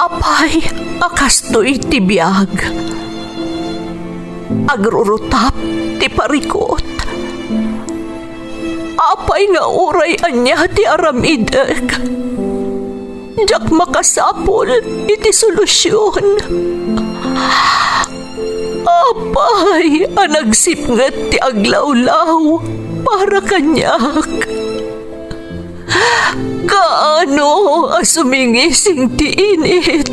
Apay, akastoy ti biyag. Agrurutap ti parikot. Apay nga uray anya ti aramideg. Jak makasapol iti solusyon. Apay, anagsipnget ti aglawlaw para kanyak. Kaano asumingising ti init.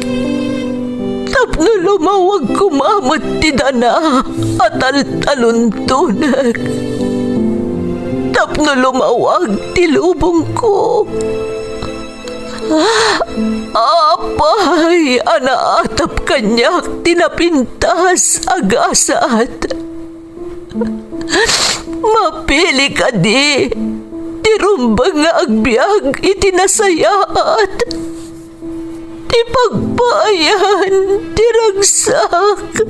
Tapno lumawag kumamot ti dana at taluntunak. Tapno lumawag ti lubong ko. Apay, anaatap kanyak tinapintas agasat. Mapili ka di, tirumbang nga agbyag itinasayaat. Ti pagbayan, tiragsak.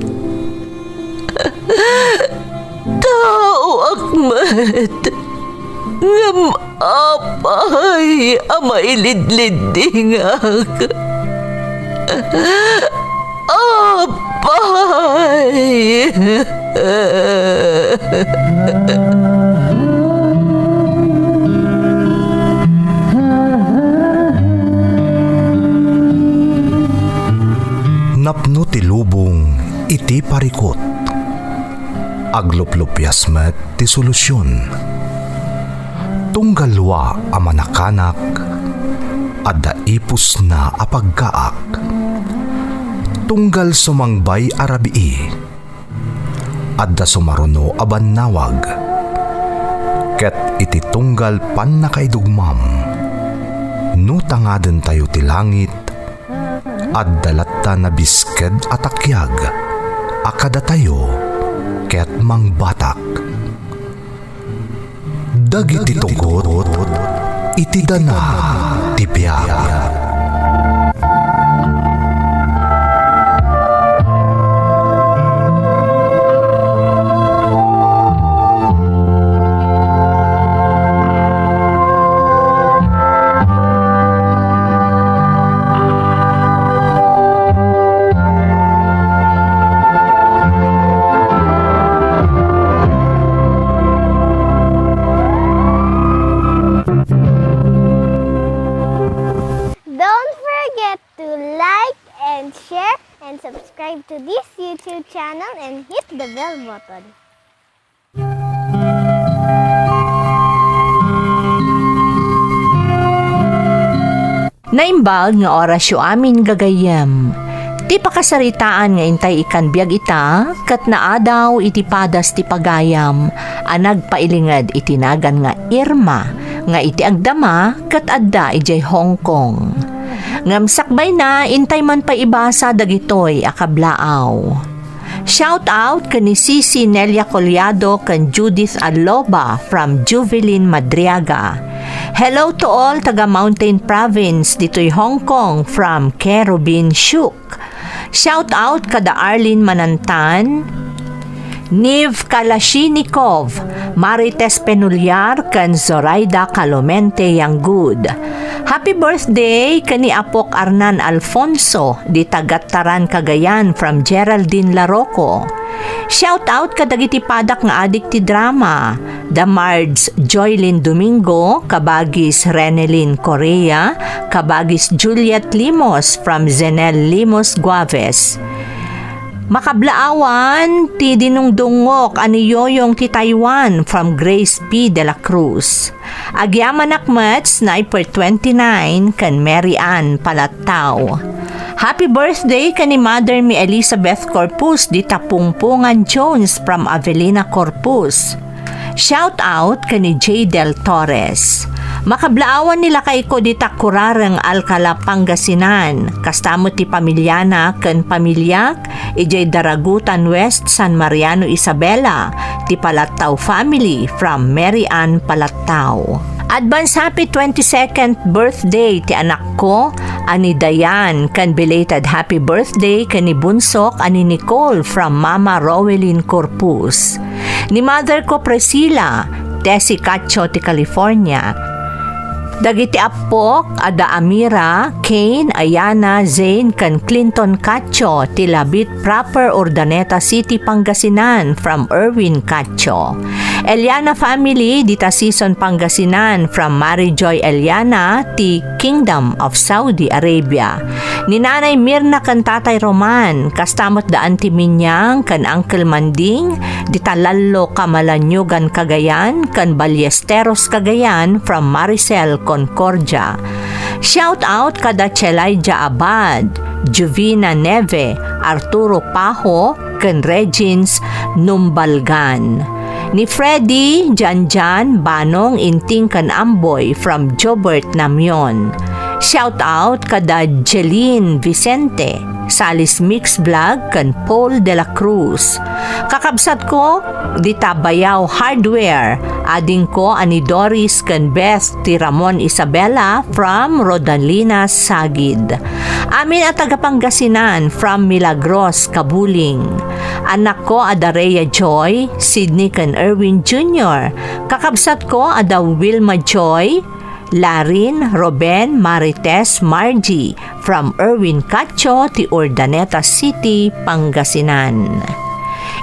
Tao akmat, ngam apay, amailidlidingak. Apay. Napno ti lubong iti parikot. Agluplupyas met ti solusyon. Tunggalwa a manakanak, adda ipus na apagkaak. Tunggal sumangbay arabii, adda sumaruno aban nawag. Ket iti tunggal pan nakaidugmam, no tangaden tayo ti langit, adda latta na bisked atakyag, akada tayo, ket mangbatak. Dagiti tugot, iti dana ti biag. Subscribe to this YouTube channel and hit the bell button. Naimbag nga orasyo amin gagayem. Ti pakasaritaan nga intay ikan biag ita, kat naadaw iti padas ti pagayam, anag pailingad itinagan nga Irma, nga iti agdama, kat adda ijay Hong Kong. Ngamsakbay na, intay man pa ibasa dagitoy akablaaw. Shout out kani Sisi Nelia Collado kan Judith Aloba from Juvelin Madriaga. Hello to all taga Mountain Province dito'y Hong Kong from Kerubin Shuk. Shout out kada Arlene Manantan, Niv Kalashinikov, Marites Penulyar kan Zoraida Calomente Yanggud. Happy birthday kani Apok Arnan Alfonso di Tagataran Cagayan from Geraldine Larocco. Shout out kadagiti padak nga adik ti drama, Damards Joylyn Domingo, kabagis Renelyn Correa, kabagis Juliet Limos from Zenel Limos Guaves. Makablaawan ti dinungdungok ani Yoyong ti Taiwan from Grace P. de la Cruz. Agyaman akmats na per 29 kan Mary Ann Palatao. Happy birthday kani Mother mi Elizabeth Corpus di Tapungpungan Jones from Avelina Corpus. Shout out kani J. Del Torres. Makablaawan nila kay ko di Takurarang Alcala Pangasinan. Kastamo ti pamilyana ken pamilyak ijay Daragutan West San Mariano Isabela ti Palatao family from Mary Ann Palatao. Advance happy 22nd birthday ti anak ko ani Dayan kan belated happy birthday kani bunsok ani Nicole from Mama Rowelyn Corpus. Ni mother ko Priscilla Tessie Cacho ti California. Dagiti apok, ada Amira, Kane, Ayana, Zane, kan Clinton Cacho, Tilabit Proper, Urdaneta City, Pangasinan, from Erwin Cacho. Eliana family, dita Season, Pangasinan, from Mary Joy Eliana, ti Kingdom of Saudi Arabia. Ni Nanay Mirna kan Tatay Roman, kastamot daan ti Minyang, kan Uncle Manding, dita Lalo Kamalanyugan Cagayan, kan Ballesteros Cagayan, from Maricel Concordia. Shout out kada Chelaija Abad, Juvina Neve, Arturo Pajo, kan Regins Numbalgan. Ni Freddy, Janjan, Banong, Inting kan Amboy, from Jobert Namyon. Shout out kada Jeline Vicente, Salis Mix Vlog, kan Paul de la Cruz. Kakabsat ko, dita Bayaw Hardware, ading ko ani Doris kan Beth ti Ramon Isabela, from Rodalinas Sagid. Amin at tagapangasinan, from Milagros, Kabuling. Anak ko ada Rhea Joy, Sydney kan Erwin Jr. Kakabsat ko ada Wilma Joy, Larin, Roben, Marites, Margie, from Erwin Cacho, ti Urdaneta City, Pangasinan.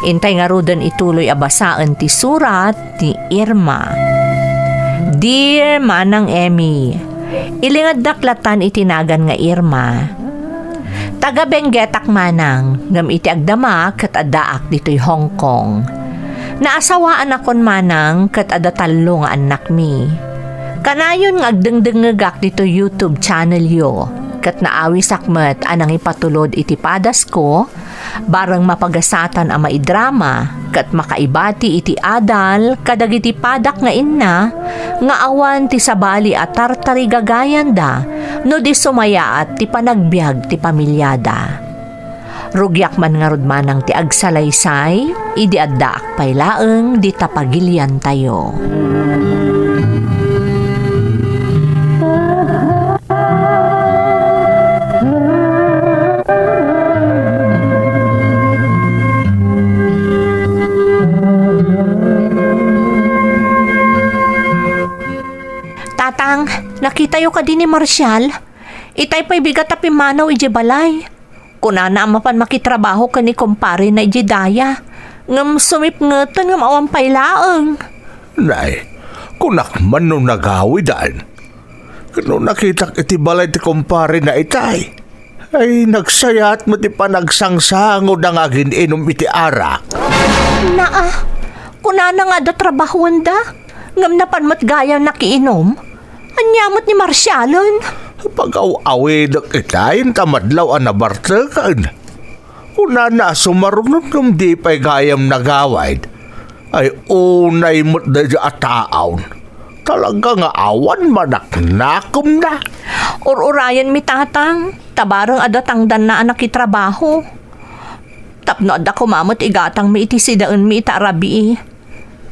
Intay nga rudan ituloy abasaan ti surat ti Irma. Dear Manang Emmy, ilingad daklatan itinagan nga Irma. Taga Benguetak manang, ngam iti agdama kat adaak dito'y Hong Kong. Naasawaan akon manang kat adatalo nga anak mi. Kanayon nga agdengdengegak dito YouTube channel yo, kat naawi sakmet anang ipatulod iti padas ko, barang mapagasatan ang maidrama, kat makaibati iti adal, kadag iti padak nga inna, nga awan ti sabali at tartari gagayan da, no di sumaya at ti panagbiag ti pamilyada. Rugyak man nga rudmanang ti agsalaysay, idi addaak paylaeng di tapagilyan tayo. Tatang, nakita yo ka din ni Marshall. Itay pa'y bigat a pimanaw iji balay. Kunana mapan makitrabaho ka ni kumpare na iji daya. Ngam sumipngetan ngam awang pailaeng. Nay, kunak man nung nagawi daan. Kano nakitak iti balay ti kumpare na itay. Ay nagsayat mo ti panagsangsangod ang agin inom iti arak. Naa, kunana nga da trabahuan da. Ngam napan mat gaya nakiinom. Anyamot ni Marshallon. Pag-aw-awid itayin tamadlaw ang nabartakan. Kuna na sumarunod kung di pa'y gayam nagawid, ay unay mo't na di ataon. Talaga nga awan manaknakom na. Ururayan mi tatang, tabarang adatang dan na anak itrabaho. Tapno ada kumamot igatang mi iti sidaan mi itarabi.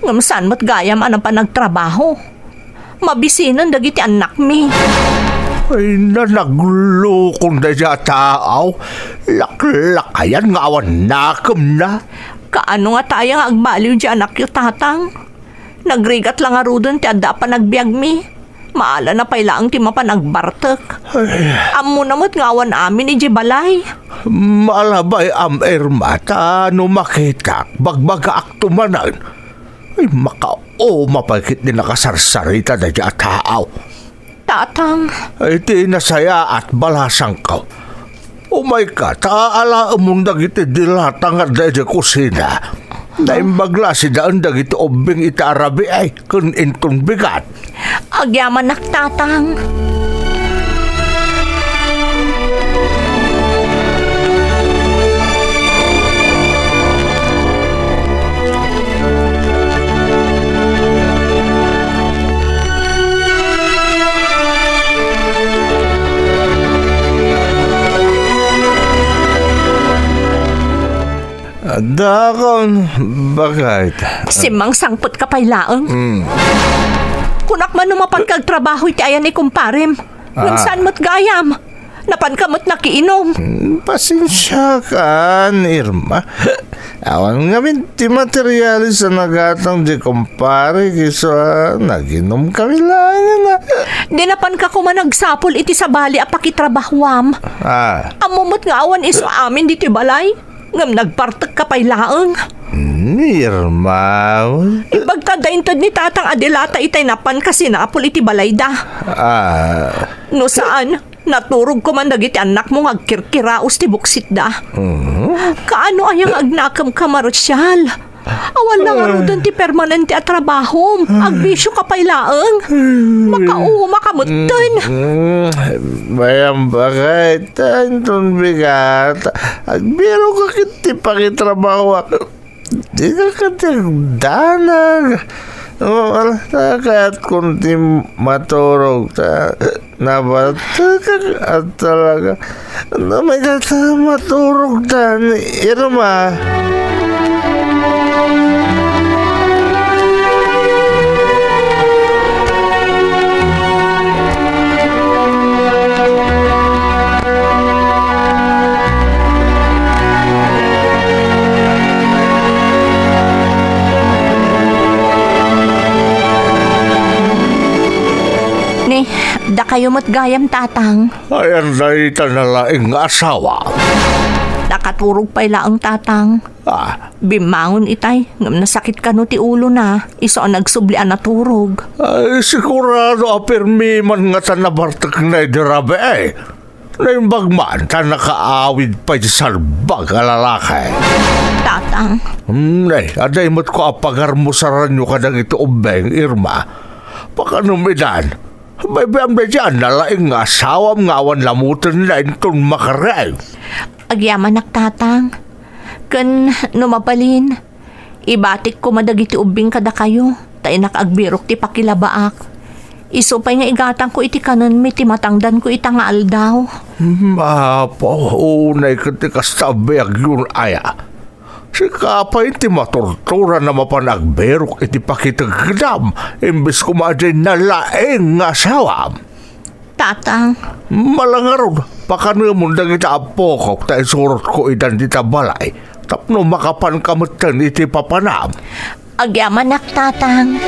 Ngamsan mo't gayam anang pa nagtrabaho. Mabisinan dagiti anak mi. Ay nanaglukong na siya taaw. Laklakayan nga awan nakom na. Kaano nga tayo nga agbaliw di anak yu tatang? Nagrigat lang nga rudon ti adda pa nagbiag mi. Maala na pailaang ti mapanagbartek. Amo namot nga awan amin iji balay. Malabay Irma, no makita, bagbaga aktumanan. Ay mapagkit ni nakasarsarita na di ataaw. Tatang. Ay ti nasaya at balasang ka. Umay ka, taala mong dagiti dilatang at dahil kusina. Naimbagla si daan dagiti obing itarabi ay kun intong bigat. Agyaman nak tatang. Dakon, bakit? Simang sangpot ka pailaang. Kunak man numapagkagtrabaho iti ayan ni kumparem. Ngam saan mo't gayam. Napankamot nakiinom. Pasensya ka, Irma. Awan nga ti materialis sa nagatang di kumpare kisa naginom kami lang na. Di napan ka kuma nagsapol iti sa bali a pakitrabahwam. Amumot nga awan iso amin dito balay. Ngam nagpartek ka pa'y laeng. Irma. Ibagka daintod ni Tatang Adelata itay napan kasi naapol iti balay da. No saan? Naturog ko man dagiti anak mo agkirkiraos ti buksit da. Kaano ayang agnakam ka Marsyal? Awan na nga rodon ti permanente at trabaho. Agbisyo ka pa'y laeng. Makamutan. Bayang bagay, tanton bigat. Agbiro ka kiti pakitrabaho. Di ka katagdanag. Kahit kunti maturog nabata ka at talaga na may kata maturog dan Irma. Da kayo mo't gayam Tatang. Ayan na itanalaing asawa. Nakaturog pa'y laang Tatang. Bimangon itay. Ngam nasakit ka no ti ulo na. Iso ang nagsublian na turog. Ay, sigurado apirmi man nga ta nabartak na idirabe eh. Naimbag man ta nakaawid pa di salbag alalakay. Tatang. Aday mo't ko apagarmusaran nyo kadang ito ubeng, Irma. Pakanumidan. Baybayam na dyan, nalaing nga asawam nga awan lamutan na itong makaray. Agyaman Tatang. Kan numapalin. Ibatik ko madagiti ubing kada kayo. Tay nakagbirok ti pakilabaak. Iso pa'y nga igatang ko iti kanon mi ti matangdan ko ita nga aldaw. Unay katikas tabiyag yun aya. Si kapay ti matortura na mapanagberok iti pakitagdam imbes kumaday nalaeng nga sawam. Tatang. Malangaron, pakanamon dang ita apokok ta isurot ko idan dita balay tapno makapan kamutan iti papanam. Agyaman Tatang.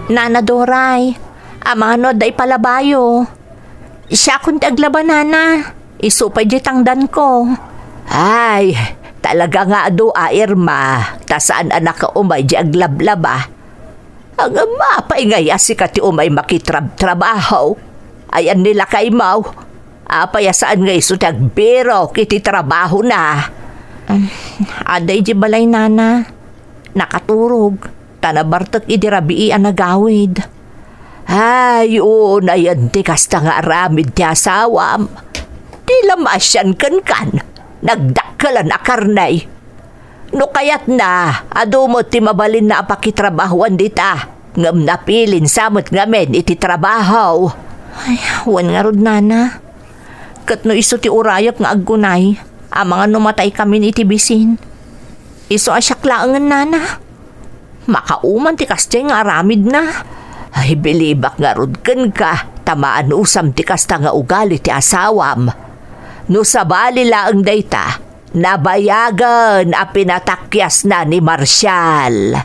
Nana Doray, amano day palabayo. Siya kung taglaban nana, isupay di tangdan ko. Ay, talaga nga do Irma, tasaan anak ka umay di aglablaba. Ang mapay ngaya si kati umay makitrabaho. Ayan nila kay Mau. Apaya saan nga iso tagbiro kiti trabaho na. Aday di balay nana, nakaturog. Tanabartak idirabii ang nagawid. Ay, na yan ti kasta nga aramid ti asawam. Di lamasyan kan. Nagdakkalan a karnay. No kayat na, adumo ti mabalin na apakitrabahuan dita. Ngam napilin samot ngamen iti trabaho. Ay, wan nga rod nana. Kat no iso ti urayak nga aggunay. Ang mga numatay kami iti bisin. Iso asyaklaangan nana. Makauman ti kastay nga aramid na. Ay, bilibak nga rudken ka. Tamaan usam ti kasta nga ugali ti asawam. No sabali laang dayta, nabayagan a pinatakyas na ni Marsyal.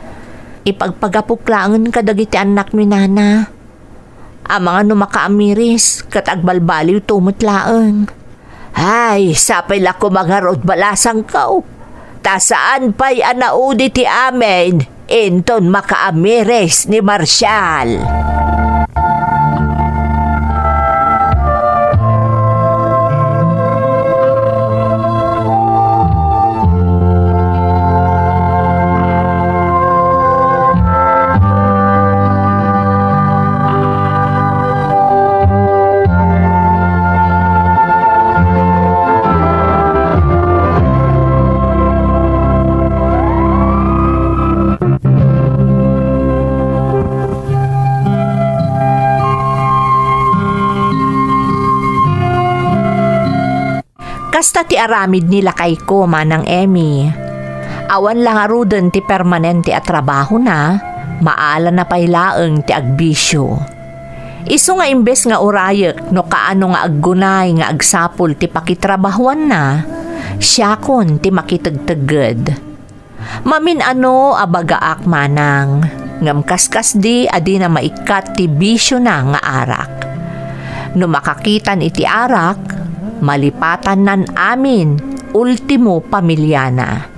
Ipagpagapuklangan ka dagiti anak mi nana. Ang mga numakaamiris, katagbalbaliw tumutlaang. Ay, sapay lako mga rod balasang kao. Tasaan pa'y anaudi ti amen. Inton makaamires ni Marsyal. Kasta ti aramid nila kay ko manang Emmy. Awan lang aruden ti permanente at trabaho na, maala na pailaeng ti agbisyo. Isu nga imbes nga urayek no kaano nga aggunay nga agsapol ti pakitrabahuan na, siya kon ti makitagtaged. Mamin ano abagaak manang, ngam kaskas di adi na maikat ti bisyo na nga arak. No makakitan iti arak, malipatan nan amin, ultimo pamilyana.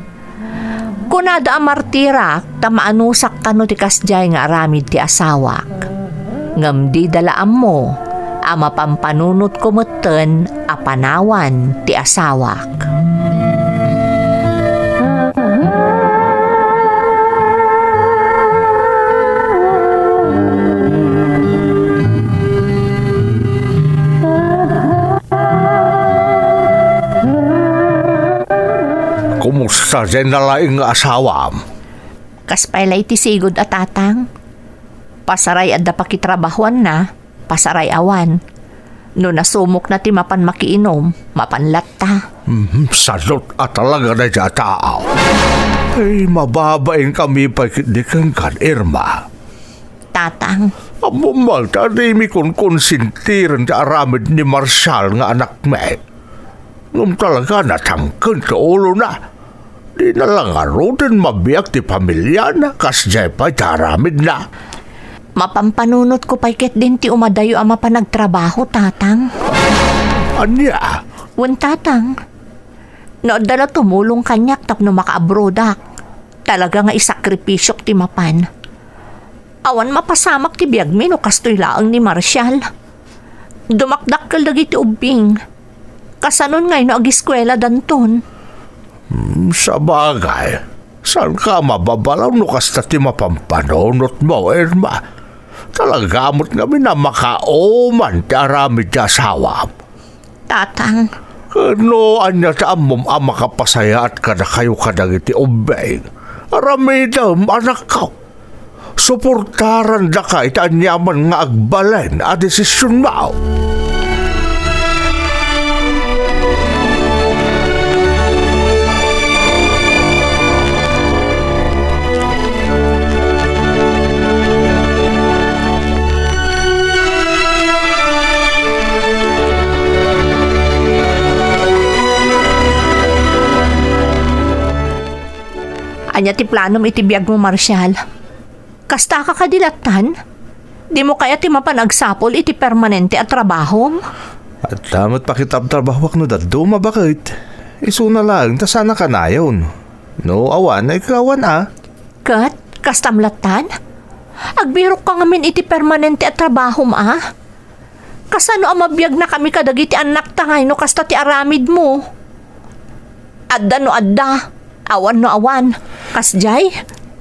Kunada amartirak, tamaanusak kano ti kasjay nga aramid ti asawak. Ngam di dalaan mo, ama pampanunot kumuten apanawan ti asawak. Kumusta dyan na laing asawam? Kaspailay ti sigod at tatang. Pasaray adda pakitrabahuan na, pasaray awan. No nasumok na ti mapan makiinom, mapanlat ta. Salot at talaga na dyan tao. Ay, mababain kami pagdikan kan, Irma. Tatang, Amumal, tadimi kon konsintiran ti aramid ni Marshall nga anak me. Ngum talaga natangkan ka ulo na. Di na lang arutin mabiyak ti pamilya na kasjay pa ti aramid na. mapampanunot ko paiket din ti umadayo ama pa nagtrabaho, tatang. Anya? Wen tatang. Naadala tumulong kanyak tapno makaabrodak. Talaga nga isakripisyok ti mapan. Awan mapasamak ti biyag mi no kastoy laang ni Marshall. Dumakdakkel dagiti ubing. Kasanon ngay no agiskwela danton. Sa bagay, saan ka mababalaw no kasta ti mapampanunot mo, Irma? Talagamot nga na makauman ti aramid ti asawa. Tatang, Kano anya ta amom ama kapasaya at kada kayo kadagiti ubing. Aramidam anak ka. Suportaran da ka itanyaman nga agbalen a desisyon mo. anya ti planom iti biyag mo, Marshall. Kasta ka kadilatan? Di mo kaya ti mapanagsapol iti permanente at trabahom? At damat pakitab-trabahwak no daduma bakit? Isu na lang, ta sana ka na yun. No, awan ay kawan Kat, kastamlatan? Agbirok ka ngamin iti permanente at trabahom Kasano ang mabiyag na kami kadagiti anak tangay no kasta ti aramid mo? Adda no adda, awan no awan, kasjay?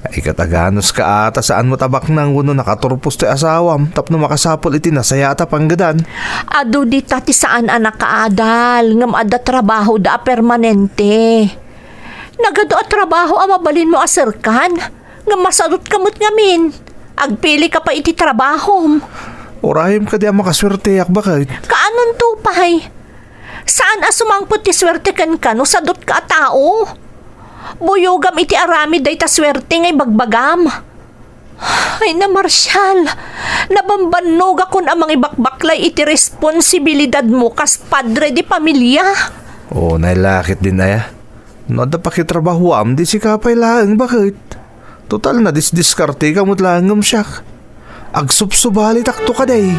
Ay kataganos ka ata saan mo tabak nang uno nakaturpos ti asawam tapno makasapol iti nasayata panggadan. Adu di ti saan anak kaadal, ngam adda trabaho da permanente. Nagado at trabaho ang mabalin mo asirkan, ngam masalot kamot ngamin. Agpili ka pa iti trabahom. Orahim ka di ang makaswerte yak bakit? Kaanon to pahay? Saan asumangpot ti swerte kan no sadot ka a tao? Buyogam iti aramid day ta swerte ngay bagbagam. Ay na Marshall, nabambanog akon amang ibakbaklay iti responsibilidad mo kas padre di pamilya. Oo, nailakit din aya. No, da pakitrabahuam, di si kapay laang bakit? Total na disdiskarte ka mo't langam siyak. Agsubsubali takto ka day.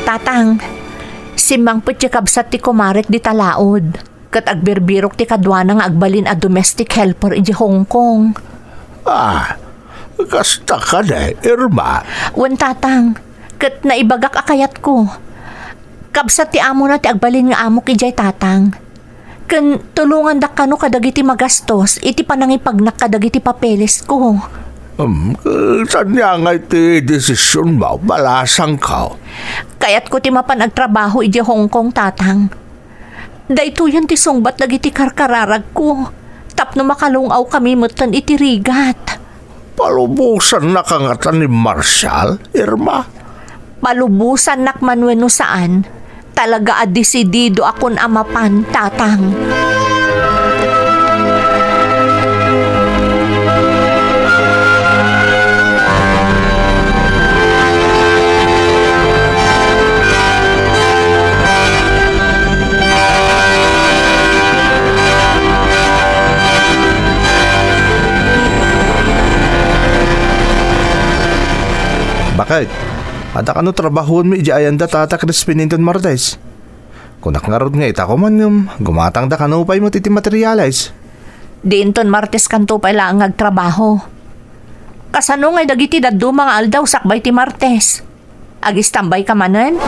Tatang, simbang putyakabsat ti kumarek di talaod. Kat agbirbirok ti kadwana nga agbalin a domestic helper iti Hong Kong. Kasta ka na, Irma. Wen tatang, kat naibagak akayat ko. Kabsat ti amo na ti agbalin nga amo kijay tatang. Ken tulungan da kano kadagiti magastos iti panangipagnak kadagiti papeles ko. Saan niya nga iti desisyon mo? Balasang ka. Kaya't ko ti mapan agtrabaho iti Hong Kong, tatang. Dayto yan ti sungbat dagiti karkararag ko. Tapno makalungaw kami mutan iti rigat. Palubusan na kangatan ni Marshall, Irma. Palubusan nakman wenno saan. Talaga adesidido akon amapan, tatang. Bakit? Ada ka no trabahon mo iji ayanda tata Crispin Inton Martes. Kung nakangarod nga ita ko man gumatang da ka no upay mo titi materialize. Dinton Martes kanto pa ilang agtrabaho. Kasano ngay dagiti daddo mga aldaw sakbay ti Martes. Agis tambay ka manen?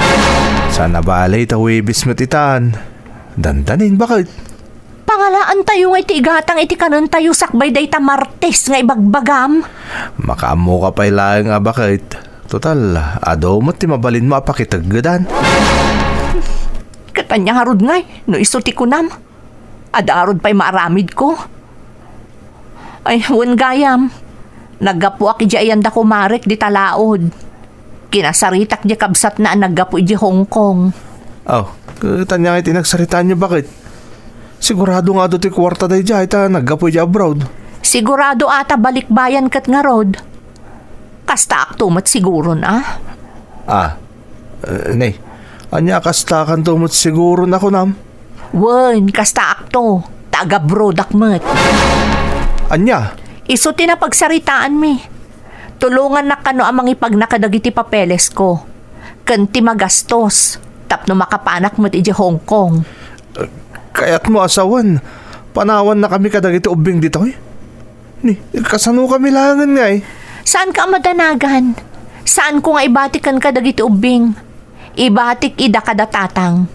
Sana balay ta Webis mo titan. Dandanin bakit? Pangalaan tayo ngay ti igatang iti kanon tayo sakbay day ta Martes nga ibagbagam. Makaamo ka pa ilang nga bakit? Total, adaw mo ti mabalin mo apakitaggadan. Katanya harod ngay, no isuti ko nam. Adarod pa'y maaramid ko. Ay, wan gayam. Naggapu aki di ayanda ko marek di talaod. Kinasaritak di kabsat na naggapu di Hong Kong. Oh, tanya nga itinagsaritaan niyo bakit? Sigurado nga do ti kwarta day di ita naggapoy di abroad. Sigurado ata balikbayan kat nga rod. Kasta aktumat siguro na. Nay, anya kastakan tumot siguro na ko nam. Wen, kasta akto. Taga-broad akmat. Anya? Iso tinapagsaritaan mi. Tulungan na kano amang ipagnakadagiti papeles ko. Kanti magastos. Tapno makapanak mo't iji Hong Kong. Kaya't mo asawan. Panawan na kami kadagiti ubing dito eh. Ni, kasano kami langan nga eh. Saan ka madanagan? Saan ko nga ibatikan ka dagiti ubing? Ibatik ida kada tatang.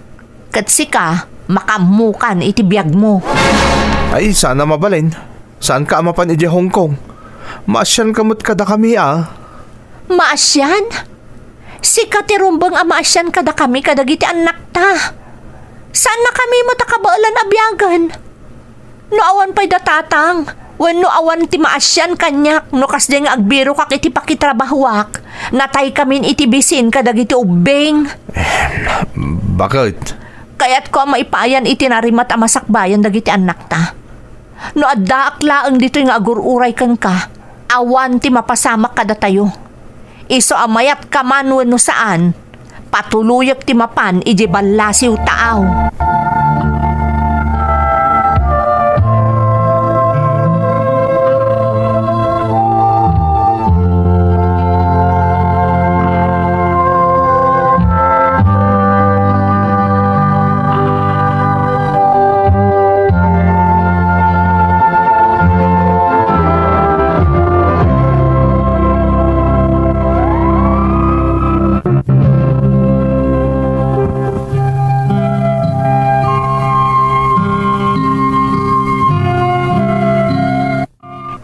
Katsi ka, makamukan iti biyag mo. Ay, sana mabalin. Saan ka amapan iji Hong Kong? Maasyan kamot kada kami Maasyan? Si katirumbang amaasyan kada kami kadagiti anak ta. Saan na kami mo takabaalan abyagan? No awan pa'y datatang. Wenno awan ti maasyan kanyak no kasdeng agbiro kak iti pakitrabahuak. Natay kamin iti bisin kadagiti ubing. Bakit? Kaya't ko maipayan iti narimat amasakbayan dagiti anak ta. No adda aklaang dito nga agururay kan ka. Awan ti mapasamak kada tayo. Iso amayat ka man wenno saan. Patuluyak ti mapan iji balasiw taaw.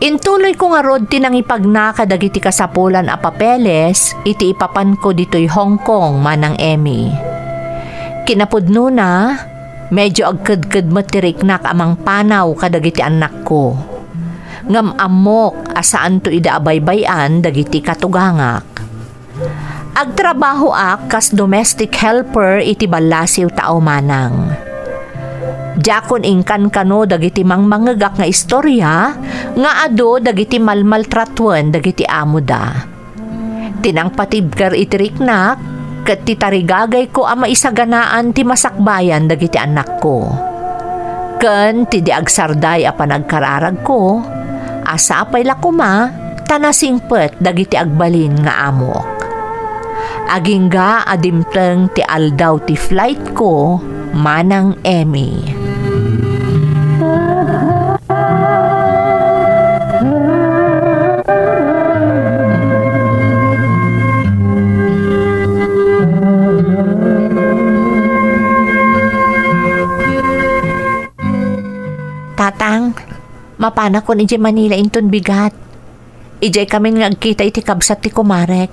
Intuloy ko nga rod tinang ipagnakadagiti kasapulan a papeles, iti ipapan ko dito'y Hong Kong manang Emmy. Kinapudno na, medyo agkad-kad matiriknak amang panaw kadagiti anak ko. Ngam amok asaan to ida abaybayan dagiti katugangak. Agtrabaho ak kas domestic helper iti balasiw tao manang. Jakon ingkan kano dagiti mangmangagak nga istorya nga ado dagiti malmaltratuan dagiti amo da. Tinang patibkar itiriknak ket titarigagay ko ama isaganaan ti masakbayan dagiti anak ko. Ken ti di agsarday a panagkararag ko asa apay lakuma tanasingpet dagiti agbalin nga amok. Agingga adimteng ti aldaw ti flight ko manang Emmy. Tatang, mapana ko ni Manila inton bigat. Ijay kami nga agkita iti kabsat ti kumarek.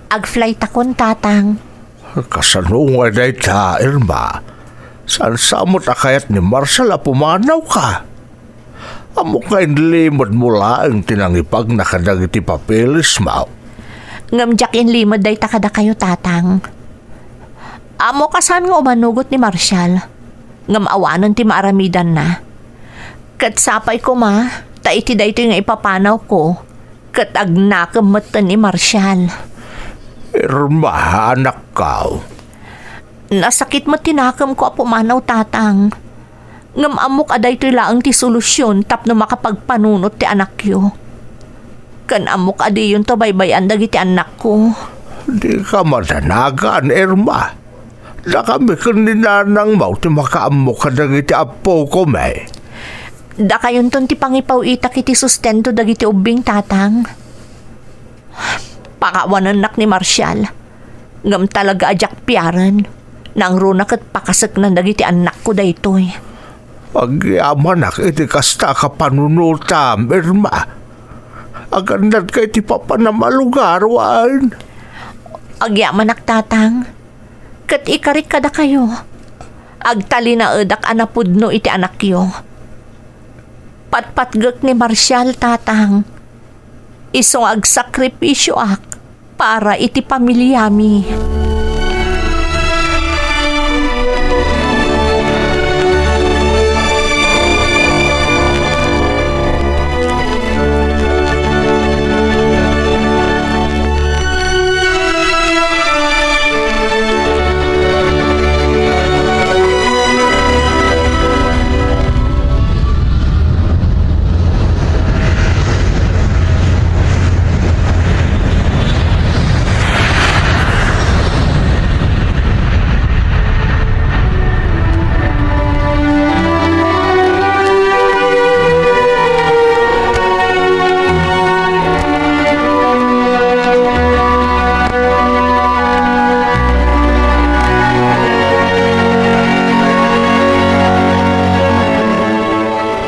Ag-flight akon, tatang. Kasanungan na ita, Irma. Saan samot akayat ni Marshall pumanaw ka? Amo kain limod mula ang tinangipag nakadag iti papeles mo. Ngamjak in limod day takada kayo, tatang. Amo kasan nga umanugot ni Marshall. Ngamawanan ti maaramidan na. Kat sapay ko ma, ta iti dayto nga ipapanaw ko. Kat agnakemeten ni Marshall. Irma, anak ka. Nasakit mo tinakam ko apumanaw, tatang. Ngamamok aday to'y laang ti solusyon tapno makapagpanunot ti anak yo. Kan amok adi yun to baybayan dagi ti anak ko. Di ka matanagan, Irma. Na kami kaninanang mau ti makaamok ka dagiti apo ko, may. Da kayon ton ti pangipaw itak iti sustento dagi ti ubing, tatang. Pakawanan nak ni Marshall. Ngam talaga ajak piyaran. Nang runa kat pakasak na dagi ti anak ko daytoy. Pag-iamanak iti kasta ka panunutam, Irma. Agandad ka iti papanamalugarwan. Agyamanak, tatang. Kat ikarik kada kayo. Agtali na edak anapudno iti anak yo. Patpatgak ni Marshall, tatang. Isong agsakripisyo ak para iti pamilyami.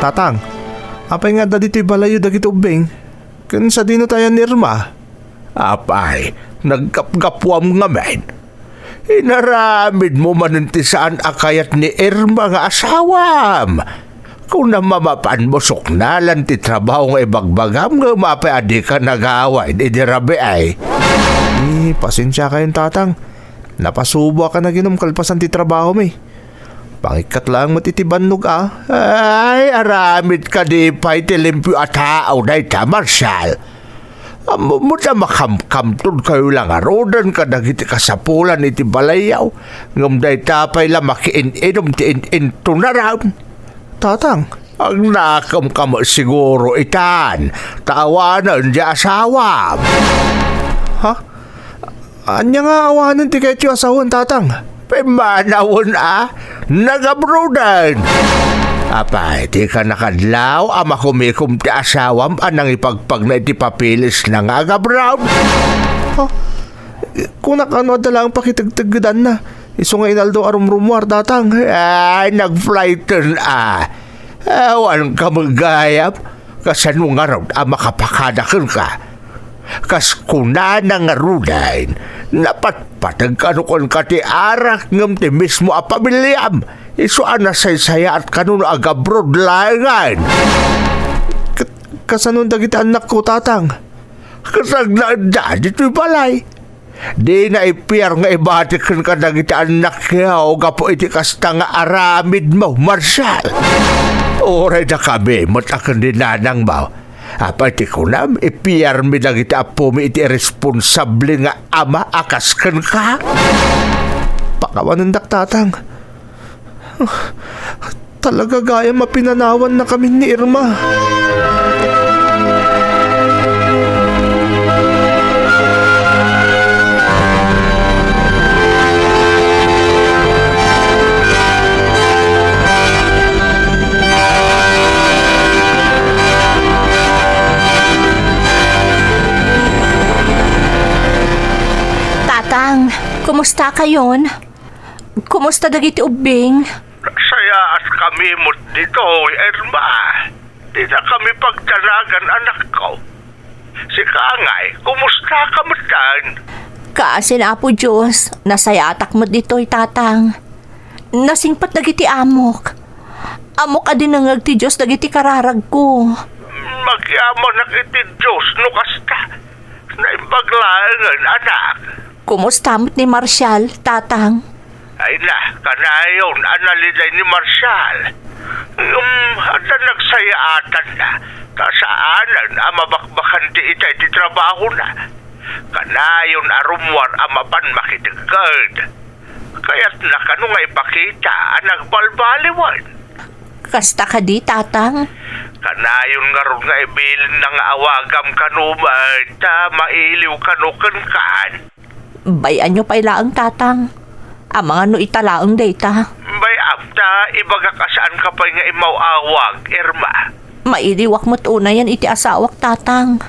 Tatang, apay nga da dito'y balayo dagiti ubing. Kan sa dino tayo ni Irma. Apay, nagkapgapwam nga men. Inaramid mo manintisaan akayat ni Irma nga asawam. Kung namamapan mo suknalan ti trabaho nga ibagbagam nga mapay adi ka nag-away di dirabi ay. Pasensya kayong tatang. Napasubo ka na ginom kalpasan ti trabaho may. Pangikat lang matitibannog Ay, aramid ka di pa'y tilimpyo at haaw na ita, Marshall. Amo mo na makamkamtod kayo lang arodan ka nagiti kasapulan iti balayaw. Ngam na ita pa'y lang makiin-inom ti in-into na raon. Tatang, Ang nakam ka mo siguro itan. Taawanan di asawam. ha? Anya nga awanan ti kayo asawan, tatang? Pimanawon nagabrodan. Apay, di ka nakadlaw ama kumikum ti asawam anang ipagpag na iti papilis na nga agabrown. Kung nakano dala ang pakitagtagdan na, iso nga inaldo arumrumuar, tatang. Ay, nag-flighten Awan ka magayap. Kasanong nga raw makapakadakan ka. Kas kuna na nga rudain, napatpatag kanukon ka ti arak ngam ti mismo a pamilyam. Iso ana say-saya at kanuno agabrod langan. Kasanon dagiti anak ko, tatang? Kasaglaan da dito'y balay. Di na ipiyar nga ibatikan ka dagiti anak yaw gapo iti kasta nga aramid mo, Marshall. Oray na kami, matakan din nanang mo. Apati ko nam, ipiyar mi dagiti apo mi iti responsable nga ama akaskan ka. Pakawanandak, tatang. Talaga gaya mapinanawan na kami ni Irma. Tatang, kumusta kayon? Kumusta dagiti ubing? Saya at kami mo dito, Irma. Di na kami pagtanagan anak ko. Si Kangay, kumusta ka matan? Kaasin Apo Diyos, nasayatak mo dito'y tatang. Nasingpat dagiti amok. Amok adin nangag ti Diyos dagiti kararag ko. Magyaman na iti Diyos no kasta. Naimbaglangan, anak. Kumusta mo't ni Marshall, tatang? Ay na, kanayon, analiday ni Marshall. Ada nagsayaatan na. Kasaanan, mabakbakan ti itay ti trabaho na. Kanayon arumwar amapan makitigad. Kaya't nakano nga ipakita ang nagbalbaliwan. Kasta ka di, tatang? Kanayon nga ron nga ibilin na nga awagam kanumay ta mailiw kanukan kan. Bayan nyo pa ilaang, tatang. Ang mga no italaang data. Bay afta, ibaga kasaan ka pa nga imaw awag, Irma. Mailiwak mo't una yan iti asawak, tatang.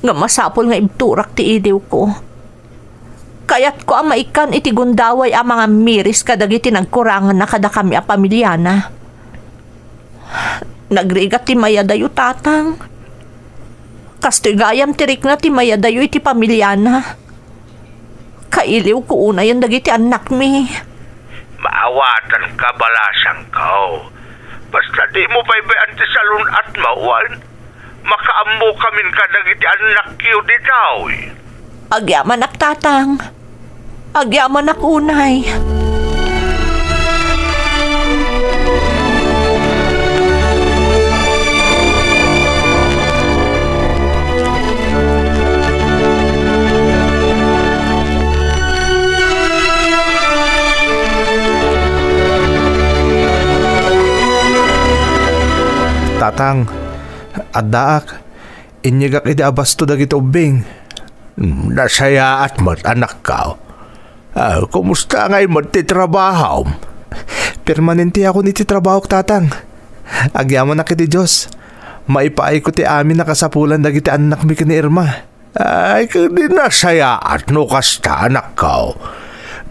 Nga masapol nga ibturak ti iliw ko. Kaya't ko ang maikan iti gundaway ang mga miris kadagiti nagkurangan na kada kami a pamilyana. Nagrigat ti mayadayo, tatang. Kastigayam tirik na ti mayadayo iti pamilyana. Kailiw ko una yan dagiti anak mi. Maawatan ka balasang kao. Basta di mo pa'y bayan ti salun at mawan. Makaammo kamin ka dagiti anak kiyo di tao. Agyaman ak, tatang. Agyaman ak unay. Tatang, addaak, inyagak iti abasto dagiti ubing. Nasayaat mo't anak ka. Kumusta ngay mo't ti trabaho? Permanente ako niti trabaho, tatang. Agyaman na kiti Diyos. Maipaay ko ti amin nakasapulan dagiti anak mi kini Irma. Ay, kadi nasayaat no kasta anak ka.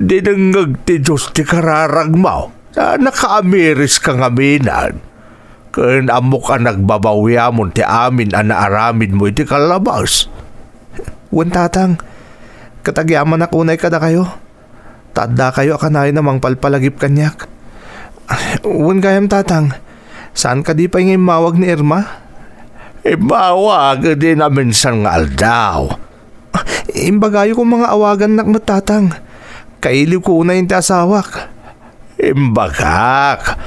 Dinangag ti Diyos ti kararag mo. Nakaamiris kang aminan. Kung amo ka nagbabawiyamon ti amin ang naaramid mo iti kalabas. Wan, tatang, katagyaman na kunay kada kayo. Tadda kayo akanay namang palpalagip kanyak. Wan gayam, tatang, saan ka di pa ngay mawag ni Irma? Mawag din namin sa nga aldaw. Imbagayo ko mga awagan nak mo, tatang. Kailiw ko unay ti asawak. Imbagak,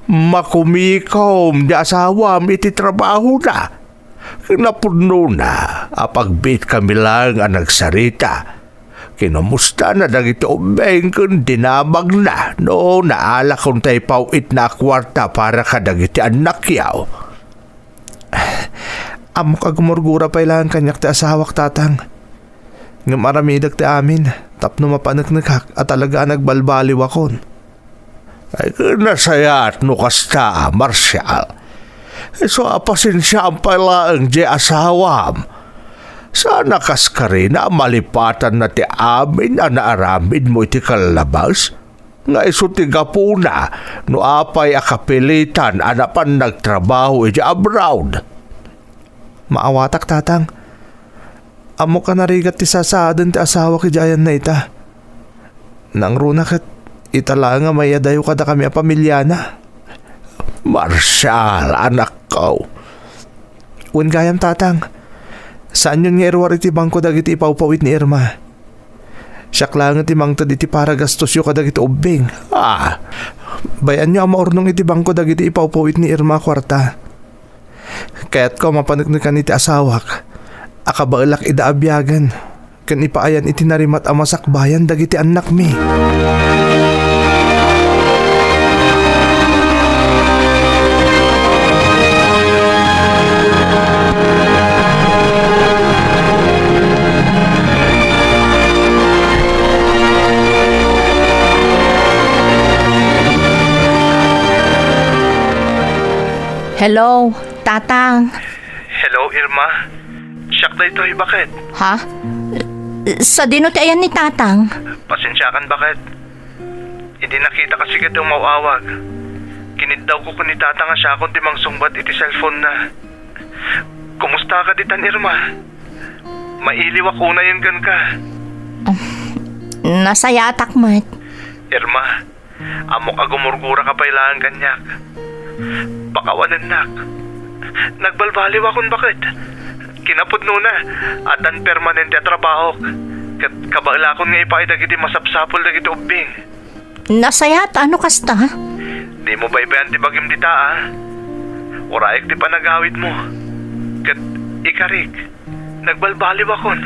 makumikom di asawam iti trabaho na. Napuno na, apagbit kami lang ang nagsarita. Kinamusta na dagiti ubeng kung dinamag na, no naala kung tayo pauit na kwarta para ka dagiti anak yaw. Amo ka gumurgura pa ilang kanyak ti asawak, tatang. Nga maramidag ti amin, tapno mapanagnaghak at talaga nagbalbaliw akon. Ay nasayat no kasta, Marshall. So apasensya ang pala ang di asawam. Sana kas ka rin na malipatan na ti amin ang naaramid mo iti kalabas. Nga iso ti gapuna no apay akapilitan anapan nagtrabaho iti abroad. Maawatak, tatang. Amo ka narigat ti sasaadan ti asawa ki Jayan na ita. Nang runak at itala nga mayadayo kada kami a pamilyana. Marshall, anak ko. Wan gayam, tatang. Saan yun nga irwar iti bangko dagiti ipawpawit ni Irma? Siyak lang iti mangtad iti para gastos yu kadagiti ubing. Bayan nyo ang maurnong iti bangko dagiti ipawpawit ni Irma kwarta. Kaya't ko mapanagnakan iti asawak. Akabailak idaabyagan. Kan ipaayan iti narimat ang masakbayan dagiti anak mi. Hello, tatang. Hello, Irma. Siyak na ito, bakit? Ha? Sa dinoti ayan ni tatang. Pasensyakan, bakit? Hindi nakita kasi kitong mauawag. Kinid daw ko ni tata nga siya kung timang sungbat iti cellphone na. Kumusta ka ditan, Irma? Mailiw ako na yun kan ka. Nasayatak mat. Irma, amo ka gumurgura ka pailangan kanyak. Pakawanan nak. Nagbalbaliw akong bakit? Kinapod na, atan permanente at trabaho. Kabala akong nga ipay dagiti masapsapol dagiti ubing. Nasayat ano kasta? Di mo baybayan ti bagim dita Uraik ti panagawid mo. Kat ikarik, nagbalbaliw akon.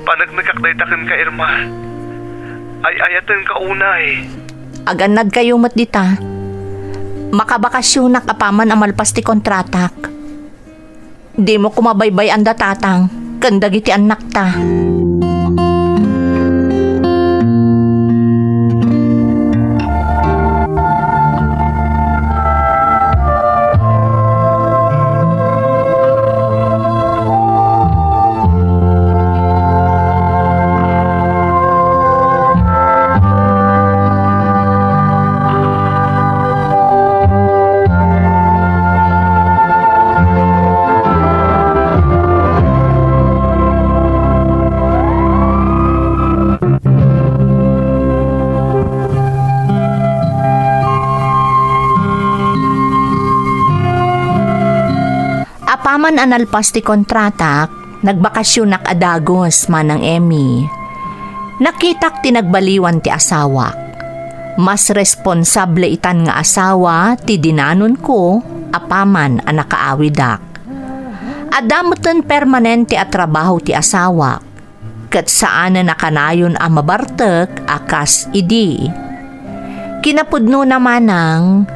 Panagnagkakdaytakan ka, Irma. Ay ayatan ka unay. Aganad kayo mat dita. Makabakasyonak apaman amalpas ti kontratak. Di mo kumabaybay anda tatang. Kandagiti anak ta. Apaman analpas ti kontratak, nagbakasyonak adagos manang Emmy. Nakitak tinagbaliwan ti asawak. Mas responsable itan nga asawa ti dinanon ko, apaman ang nakaawidak. Adamutan permanente at trabaho ti asawak, kat saan na nakanayon ang mabartek akas idi. Kinapudno naman ang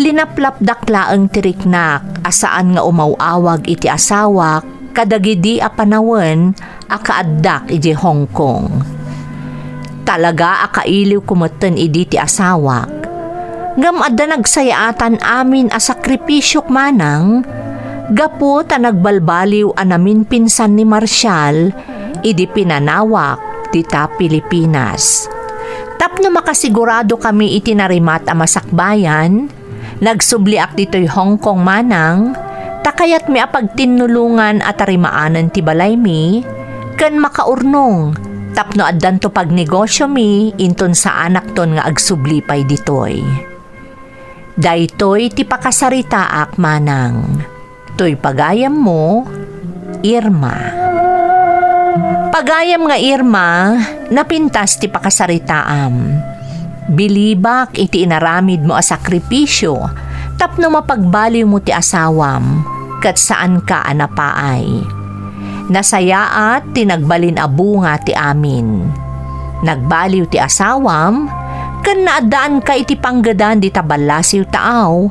linaplapdakla ang tiriknak asaan nga umawawag iti asawak kadagidi a panawen akaaddak iti Hong Kong. Talaga akailiw kumeten idi ti asawak. Ngam adda nagsayaatan amin a sakripisyok manang gapo ta nagbalbaliw anamin pinsan ni Marshall idi pinanawak dita Pilipinas. Tapno makasigurado kami itinarimat a masakbayan, nagsubliak dito'y Hong Kong manang, takayat mi apagtinulungan at tarimaanan ti balay mi, kan makaurnong, tapno addan to pagnegosyo mi, inton sa anak ton nga agsublipay ditoy. Daytoy ti pakasaritaak manang, to'y pagayam mo, Irma. Pagayam nga Irma, napintas ti pakasaritaam. Bilibak iti inaramid mo a sakripisyo, tapno mapagbaliw mo ti asawam, kat saan ka anapaay. Nasayaat tinagbalin a bunga ti amin. Nagbaliw ti asawam, kan naadaan ka iti panggadan di tabalasiw taaw,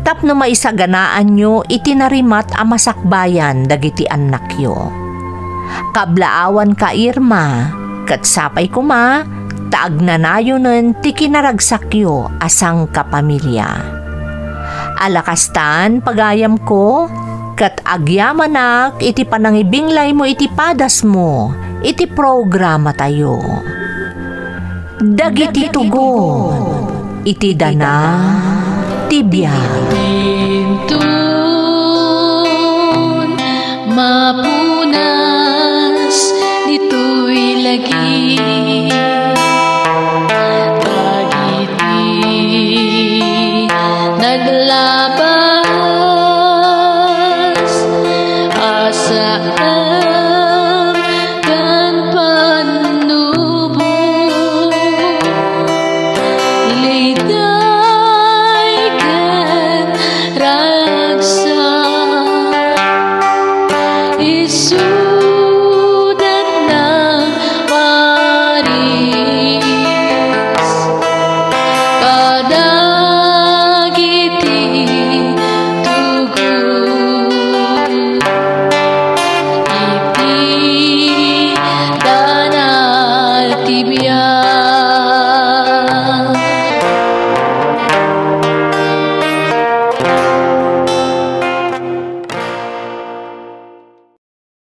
tapno maisaganaan nyo itinarimat a masakbayan dagiti anak yo. Kablaawan ka Irma, kat sapay kuma, taag na nayonan ti kinaragsakyo asang kapamilya. Alakastan pagayam ko, kat agyamanak iti panangibinglay mo iti padas mo, iti programa tayo. Dagiti tugon, iti dana, tibiyag. Tintun, mapunas, dito'y lagi. Naglabas asaan kan panubo liday kan ragsa isudat ng waris kada